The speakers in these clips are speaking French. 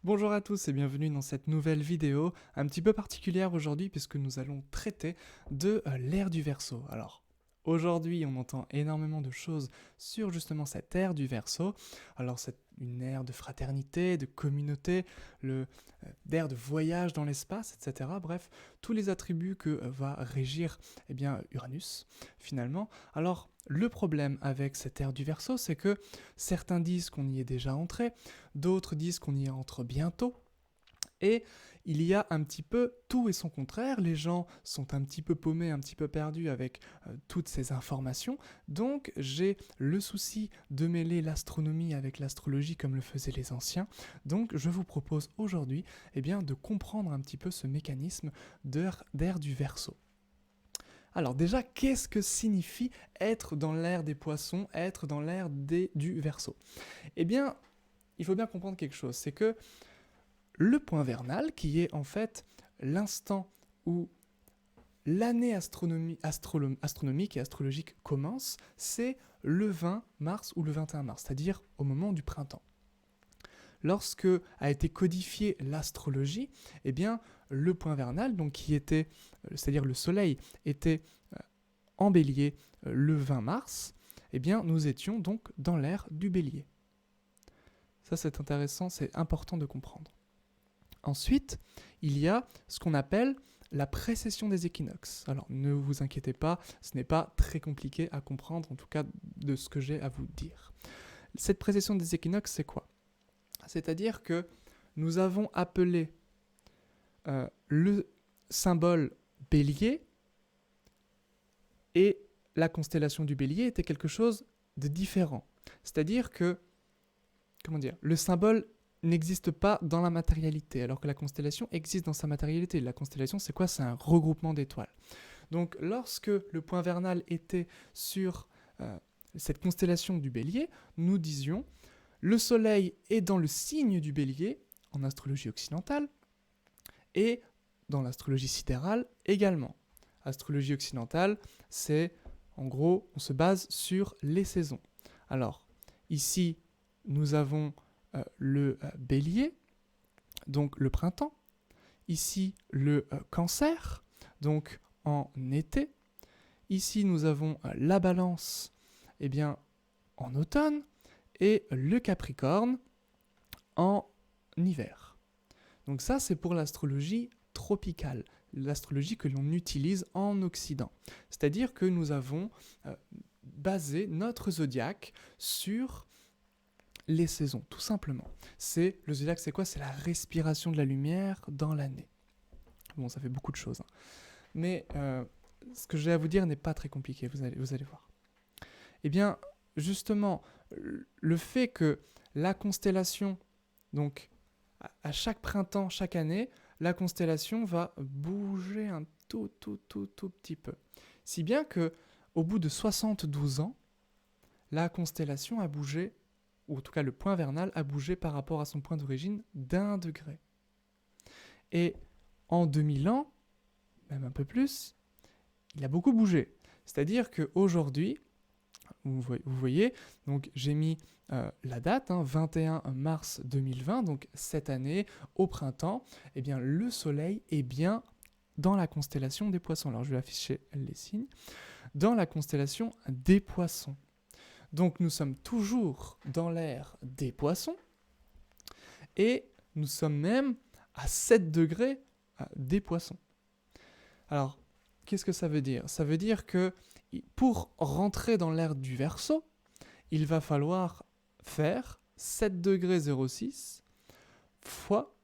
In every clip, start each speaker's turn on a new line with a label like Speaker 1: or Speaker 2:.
Speaker 1: Bonjour à tous et bienvenue dans cette nouvelle vidéo un petit peu particulière aujourd'hui puisque nous allons traiter de l'ère du Verseau. Alors aujourd'hui on entend énormément de choses sur justement cette ère du Verseau. Alors c'est une ère de fraternité, de communauté, d'ère de voyage dans l'espace, etc. Bref, tous les attributs que va régir Uranus finalement. Alors le problème avec cette ère du Verseau, c'est que certains disent qu'on y est déjà entré, d'autres disent qu'on y entre bientôt, et il y a un petit peu tout et son contraire. Les gens sont un petit peu paumés, un petit peu perdus avec toutes ces informations. Donc j'ai le souci de mêler l'astronomie avec l'astrologie comme le faisaient les anciens. Donc je vous propose aujourd'hui de comprendre un petit peu ce mécanisme d'ère du Verseau. Alors déjà, qu'est-ce que signifie être dans l'ère des poissons, être dans l'ère du Verseau? Eh bien, il faut bien comprendre quelque chose, c'est que le point vernal, qui est en fait l'instant où l'année astronomique et astrologique commence, c'est le 20 mars ou le 21 mars, c'est-à-dire au moment du printemps. Lorsque a été codifiée l'astrologie, eh bien, le point vernal, donc qui était, c'est-à-dire le soleil, était en bélier le 20 mars, eh bien, nous étions donc dans l'ère du bélier. Ça, c'est intéressant, c'est important de comprendre. Ensuite, il y a ce qu'on appelle la précession des équinoxes. Alors, ne vous inquiétez pas, ce n'est pas très compliqué à comprendre, en tout cas de ce que j'ai à vous dire. Cette précession des équinoxes, c'est quoi? C'est-à-dire que nous avons appelé le symbole bélier, et la constellation du bélier était quelque chose de différent. C'est-à-dire que, le symbole n'existe pas dans la matérialité, alors que la constellation existe dans sa matérialité. La constellation, c'est quoi? C'est un regroupement d'étoiles. Donc, lorsque le point vernal était sur cette constellation du Bélier, nous disions le Soleil est dans le signe du Bélier, en astrologie occidentale, et dans l'astrologie sidérale également. Astrologie occidentale, c'est, en gros, on se base sur les saisons. Alors, ici, nous avons le Bélier, donc le printemps. Ici, le Cancer, donc en été. Ici, nous avons la Balance, en automne. Et le Capricorne en hiver. Donc ça, c'est pour l'astrologie tropicale, l'astrologie que l'on utilise en Occident. C'est-à-dire que nous avons basé notre zodiaque sur les saisons, tout simplement. Le zodiaque, c'est quoi? C'est la respiration de la lumière dans l'année. Bon, ça fait beaucoup de choses. Mais ce que j'ai à vous dire n'est pas très compliqué, vous allez voir. Eh bien, justement, le fait que la constellation, donc à chaque printemps, chaque année, la constellation va bouger un tout petit peu. Si bien que, au bout de 72 ans, la constellation a bougé, ou en tout cas le point vernal a bougé par rapport à son point d'origine d'1 degré. Et en 2000 ans, même un peu plus, il a beaucoup bougé. C'est-à-dire qu'aujourd'hui, vous voyez, donc j'ai mis la date, 21 mars 2020, donc cette année, au printemps, eh bien, le Soleil est bien dans la constellation des Poissons. Alors je vais afficher les signes. Dans la constellation des Poissons. Donc nous sommes toujours dans l'ère des Poissons, et nous sommes même à 7 degrés des Poissons. Alors, qu'est-ce que ça veut dire? Ça veut dire que pour rentrer dans l'ère du Verseau, il va falloir faire 7 degrés 06 fois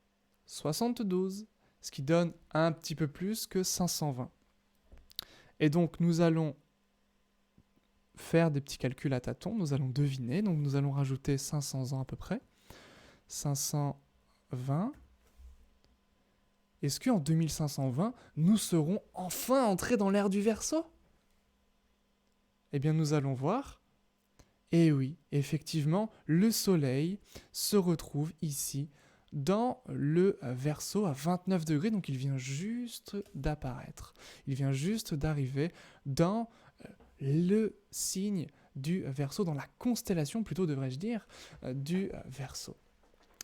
Speaker 1: 72, ce qui donne un petit peu plus que 520. Et donc nous allons faire des petits calculs à tâtons, nous allons deviner, donc nous allons rajouter 500 ans à peu près, 520. Est-ce qu'en 2520, nous serons enfin entrés dans l'ère du Verseau? Eh bien nous allons voir. Et oui, effectivement, le Soleil se retrouve ici dans le Verseau à 29 degrés, donc il vient juste d'apparaître. Il vient juste d'arriver dans le signe du Verseau, dans la constellation plutôt devrais-je dire, du Verseau.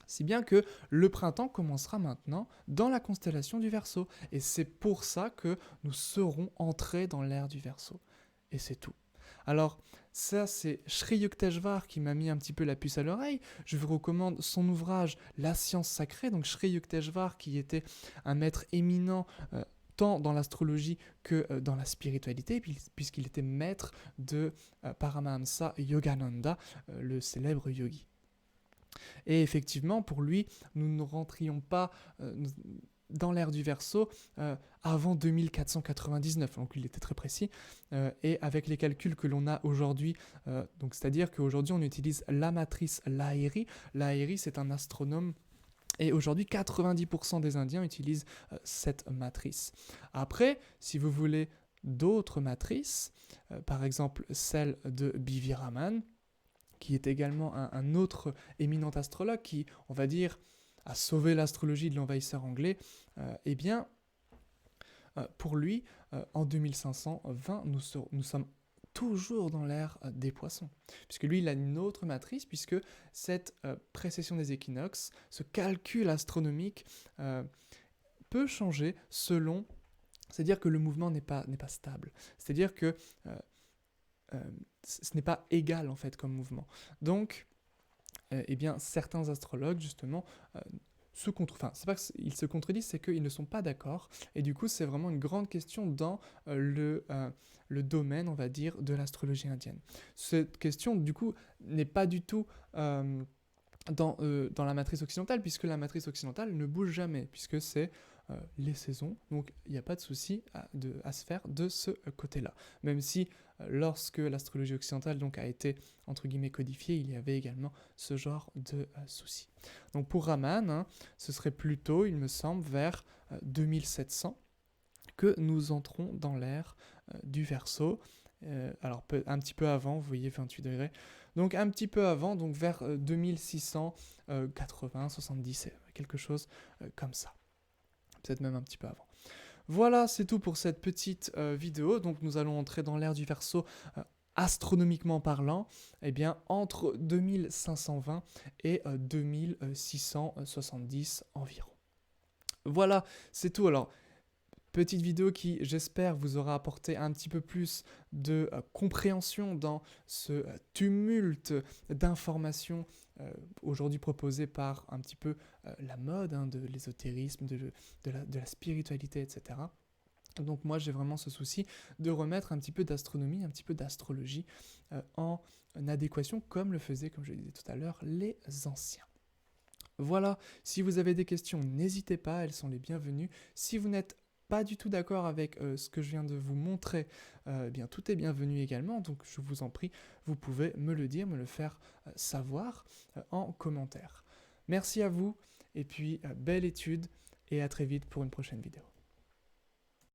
Speaker 1: Si bien que le printemps commencera maintenant dans la constellation du Verseau. Et c'est pour ça que nous serons entrés dans l'ère du Verseau. Et c'est tout. Alors, ça, c'est Sri Yukteswar qui m'a mis un petit peu la puce à l'oreille. Je vous recommande son ouvrage La science sacrée. Donc, Sri Yukteswar, qui était un maître éminent tant dans l'astrologie que dans la spiritualité, puisqu'il était maître de Paramahamsa Yogananda, le célèbre yogi. Et effectivement, pour lui, nous ne rentrions pas dans l'ère du Verseau avant 2499, donc il était très précis, et avec les calculs que l'on a aujourd'hui, donc c'est-à-dire qu'aujourd'hui on utilise la matrice Lahiri. Lahiri, c'est un astronome. Et aujourd'hui, 90% des Indiens utilisent cette matrice. Après, si vous voulez d'autres matrices, par exemple celle de B.V. Raman, qui est également un autre éminent astrologue qui, on va dire, a sauvé l'astrologie de l'envahisseur anglais, eh bien, pour lui, en 2520, nous sommes toujours dans l'ère des poissons. Puisque lui, il a une autre matrice, puisque cette précession des équinoxes, ce calcul astronomique peut changer selon... C'est-à-dire que le mouvement n'est pas stable. C'est-à-dire que ce n'est pas égal, en fait, comme mouvement. Donc, eh bien, certains astrologues, justement, se contredisent. Enfin, c'est pas qu'ils se contredisent, c'est qu'ils ne sont pas d'accord. Et du coup, c'est vraiment une grande question dans le domaine, on va dire, de l'astrologie indienne. Cette question, du coup, n'est pas du tout dans la matrice occidentale, puisque la matrice occidentale ne bouge jamais, puisque c'est les saisons, donc il n'y a pas de souci à se faire de ce côté-là. Même si lorsque l'astrologie occidentale donc, a été entre guillemets codifiée, il y avait également ce genre de soucis. Donc pour Raman, hein, ce serait plutôt, il me semble, vers 2700 que nous entrons dans l'ère du Verseau. Alors un petit peu avant, vous voyez 28 degrés, donc un petit peu avant, donc vers 2680, 70, quelque chose comme ça. Peut-être même un petit peu avant. Voilà, c'est tout pour cette petite vidéo. Donc nous allons entrer dans l'ère du Verseau astronomiquement parlant, eh bien entre 2520 et 2670 environ. Voilà, c'est tout. Alors, petite vidéo qui, j'espère, vous aura apporté un petit peu plus de compréhension dans ce tumulte d'informations aujourd'hui proposées par un petit peu la mode, hein, de l'ésotérisme, de la spiritualité, etc. Donc moi, j'ai vraiment ce souci de remettre un petit peu d'astronomie, un petit peu d'astrologie en adéquation, comme le faisaient, comme je le disais tout à l'heure, les anciens. Voilà, si vous avez des questions, n'hésitez pas, elles sont les bienvenues. Si vous n'êtes pas du tout d'accord avec ce que je viens de vous montrer, eh bien tout est bienvenu également, donc je vous en prie, vous pouvez me le dire, me le faire savoir en commentaire. Merci à vous, et puis belle étude, et à très vite pour une prochaine vidéo.